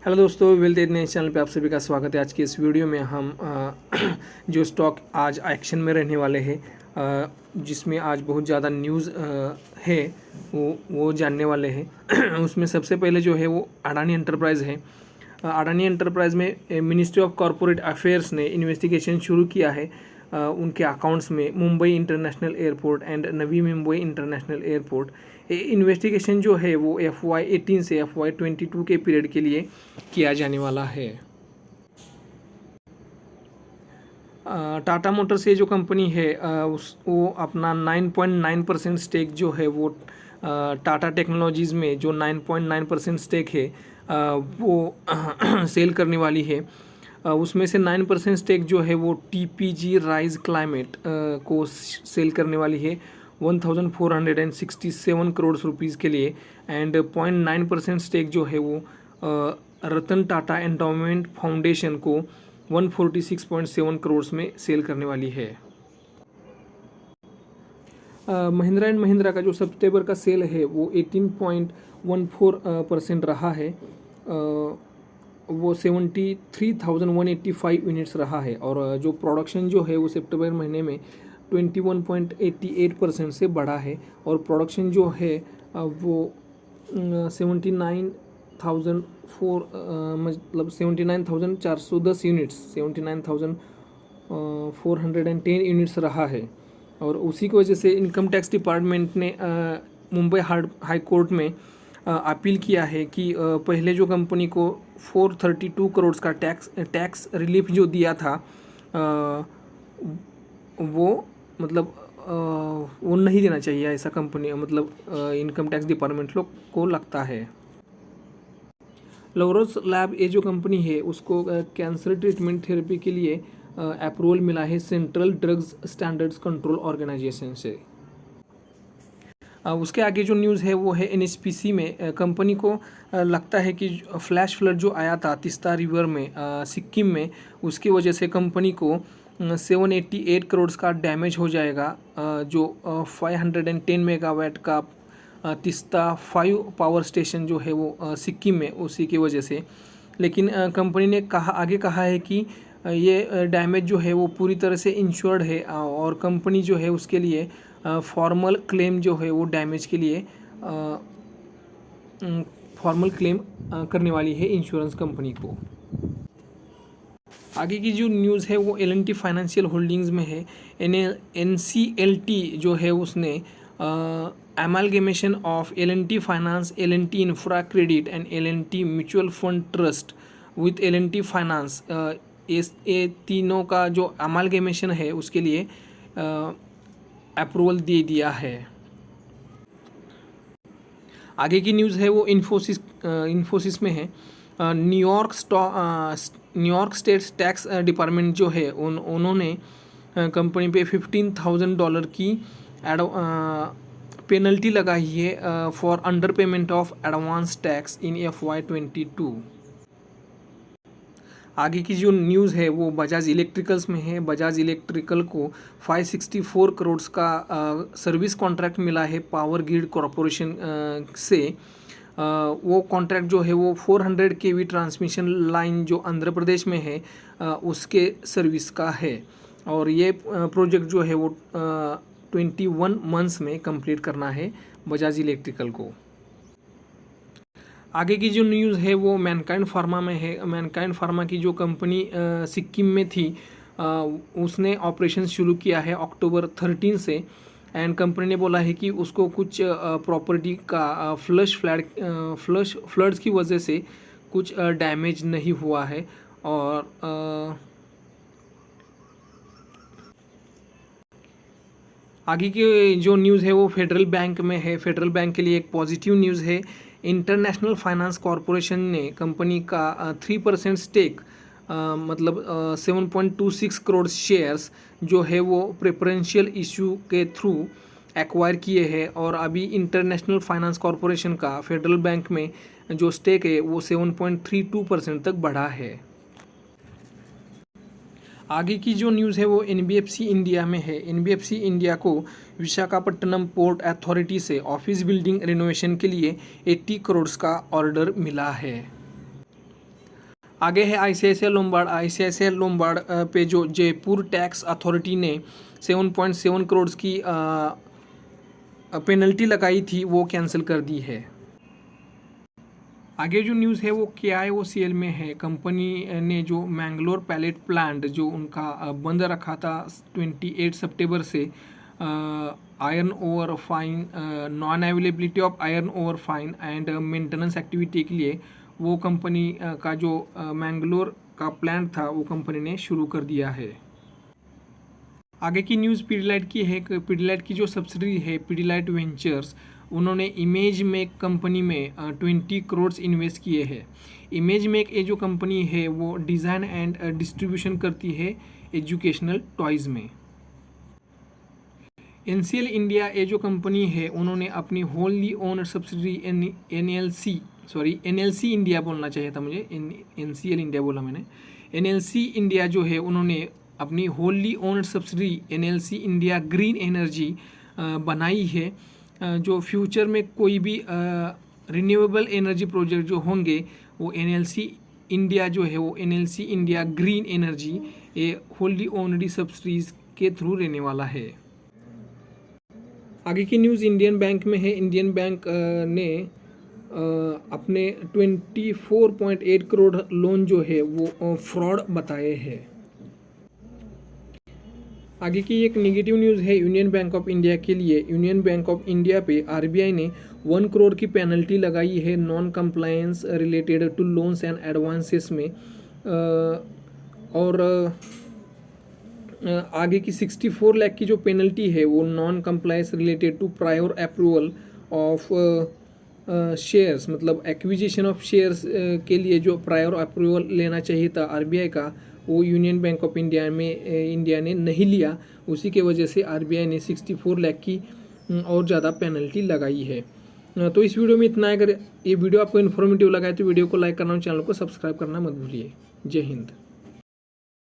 Hello दोस्तों, wealth as channel पे आप सभी का स्वागत है। आज की इस वीडियो में हम जो स्टॉक आज एक्शन में रहने वाले हैं, जिसमें आज बहुत ज़्यादा न्यूज़ है, वो जानने वाले हैं। उसमें सबसे पहले जो है वो अडानी एंटरप्राइज़ है। अडानी एंटरप्राइज़ में मिनिस्ट्री ऑफ कॉरपोरेट अफेयर्स ने इन्वेस्टिगेशन शुरू किया है उनके अकाउंट्स में Mumbai international airport and Navi Mumbai international airport. Investigation जो है वो FY18 से FY22 के पीरियड के लिए किया जाने वाला है। टाटा मोटर्स ये जो कंपनी है वो अपना 9.9% स्टेक जो है वो टाटा टेक्नोलॉजीज़ में जो 9.9% स्टेक है वो सेल करने वाली है। उसमें से 9% स्टेक जो है वो TPG राइज क्लाइमेट को सेल करने वाली है 1467 करोड़ रुपीज़ के लिए। एंड 0.9% स्टेक जो है वो रतन टाटा एंडोमेंट फाउंडेशन को 146.7 करोड़ में सेल करने वाली है। महिंद्रा एंड महिंद्रा का जो सितंबर का सेल है वो 18.14% रहा है। वो 73,185 यूनिट्स रहा है। और जो प्रोडक्शन जो है वो सितंबर महीने में 21.88% से बढ़ा है। और प्रोडक्शन जो है वो 79,410 यूनिट्स 79,410 यूनिट्स रहा है। और उसी की वजह से इनकम टैक्स डिपार्टमेंट ने मुंबई हाई कोर्ट में अपील किया है कि पहले जो कंपनी को 432 करोड़ का टैक्स रिलीफ जो दिया था वो वो नहीं देना चाहिए, ऐसा कंपनी इनकम टैक्स डिपार्टमेंट लोग को लगता है। लॉरस लैब ये जो कंपनी है उसको कैंसर ट्रीटमेंट थेरेपी के लिए अप्रूवल मिला है Central Drugs Standards Control Organisation से। उसके आगे जो न्यूज़ है वो है NHPC में कंपनी को लगता है कि फ्लैश फ्लड जो आया था तीस्ता रिवर में सिक्किम में, उसकी वजह से कंपनी को 788 करोड़ का डैमेज हो जाएगा। जो 510 मेगावाट का तीस्ता 5 पावर स्टेशन जो है वो सिक्किम में, उसी की वजह से। लेकिन कंपनी ने आगे कहा है कि ये डैमेज जो है वो पूरी तरह से इंश्योर्ड है और कंपनी जो है उसके लिए फॉर्मल क्लेम जो है वो डैमेज के लिए फॉर्मल क्लेम करने वाली है इंश्योरेंस कंपनी को। आगे की जो न्यूज़ है वो L&T फाइनेंशियल होल्डिंग्स में है। NCLT जो है उसने amalgamation of L&T finance, L&T infra credit and L&T mutual fund trust with L&T finance, ये तीनों का जो अमालगेमेशन है उसके लिए अप्रूवल दे दिया है। आगे की न्यूज़ है वो इन्फोसिस में है। न्यूयॉर्क स्टेट टैक्स डिपार्टमेंट जो है उन्होंने कंपनी पे $15,000 की पेनल्टी लगाई है for under payment of advance tax in FY22। आगे की जो न्यूज़ है वो बजाज इलेक्ट्रिकल्स में है। बजाज इलेक्ट्रिकल को 564 करोड़ का सर्विस कॉन्ट्रैक्ट मिला है पावर ग्रिड कॉरपोरेशन से। वो कॉन्ट्रैक्ट जो है वो 400 kV ट्रांसमिशन लाइन जो आंध्र प्रदेश में है उसके सर्विस का है। और ये प्रोजेक्ट जो है वो 21 मंथ्स में कंप्लीट करना है बजाज इलेक्ट्रिकल को। आगे की जो न्यूज़ है वो मैनकाइंड फार्मा में है। मैनकाइंड फार्मा की जो कंपनी सिक्किम में थी उसने ऑपरेशन शुरू किया है October 13 से। एंड कंपनी ने बोला है कि उसको कुछ प्रॉपर्टी का फ्लड्स की वजह से कुछ डैमेज नहीं हुआ है। और आगे की जो न्यूज़ है वो फेडरल बैंक में है। फेडरल बैंक के लिए एक पॉजिटिव न्यूज़ है। इंटरनेशनल फाइनेंस कॉरपोरेशन ने कंपनी का 3% स्टेक 7.26 करोड़ शेयर्स जो है वो प्रेफरेंशियल इशू के थ्रू एक्वायर किए हैं। और अभी इंटरनेशनल फाइनेंस कॉरपोरेशन का फेडरल बैंक में जो स्टेक है वो 7.32% तक बढ़ा है। आगे की जो न्यूज़ है वो NBFC इंडिया में है। NBFC इंडिया को विशाखापट्टनम पोर्ट अथॉरिटी से ऑफिस बिल्डिंग रिनोवेशन के लिए 80 करोड़ का ऑर्डर मिला है। आगे है ICICI लोम्बार्ड। ICICI लोम्बार्ड पे जो जयपुर टैक्स अथॉरिटी ने 7.7 करोड़ की पेनल्टी लगाई थी वो कैंसिल कर दी है। आगे जो न्यूज़ है वो KIOCL में है। कंपनी ने जो मैंगलोर पैलेट प्लांट जो उनका बंद रखा था 28 सितंबर से iron over fine, non availability of iron over fine and maintenance activity के लिए वो कंपनी का जो मैंगलोर का प्लांट था वो कंपनी ने शुरू कर दिया है। आगे की न्यूज़ पीडीलाइट की है। पीडीलाइट की जो सब्सिडरी है पीडीलाइट वेंचर्स, उन्होंने इमेज मेक कंपनी में 20 करोड़ इन्वेस्ट किए हैं। इमेज मेक ये जो कंपनी है वो डिज़ाइन एंड डिस्ट्रीब्यूशन करती है एजुकेशनल टॉयज़ में। NCL इंडिया ये जो कंपनी है उन्होंने अपनी Holi owner subsidiary NLC India बोलना चाहिए था मुझे, NCL इंडिया बोला मैंने। NLC इंडिया जो है उन्होंने अपनी Holi owner subsidiary NLC India green energy बनाई है। जो फ्यूचर में कोई भी रिन्यूएबल एनर्जी प्रोजेक्ट जो होंगे वो NLC इंडिया जो है वो NLC इंडिया ग्रीन एनर्जी ये होली ओनरी सब्सिडीज़ के थ्रू रहने वाला है। आगे की न्यूज़ इंडियन बैंक में है। इंडियन बैंक ने अपने 24.8 करोड़ लोन जो है वो फ्रॉड बताए हैं। आगे की एक नेगेटिव न्यूज़ है यूनियन बैंक ऑफ इंडिया के लिए। यूनियन बैंक ऑफ इंडिया पे RBI ने 1 करोड़ की पेनल्टी लगाई है non compliance related to loans and advances में। और आगे की 64 लाख की जो पेनल्टी है वो non compliance related to prior approval of shares, मतलब एक्विजिशन ऑफ शेयर्स के लिए जो प्रायर अप्रूवल लेना चाहिए था RBI का वो यूनियन बैंक ऑफ इंडिया ने नहीं लिया। उसी के वजह से RBI ने 64 लाख की और ज़्यादा पेनल्टी लगाई है। तो इस वीडियो में इतना है। अगर ये वीडियो आपको इन्फॉर्मेटिव लगा है तो वीडियो को लाइक करना और चैनल को सब्सक्राइब करना मत भूलिए। जय हिंद।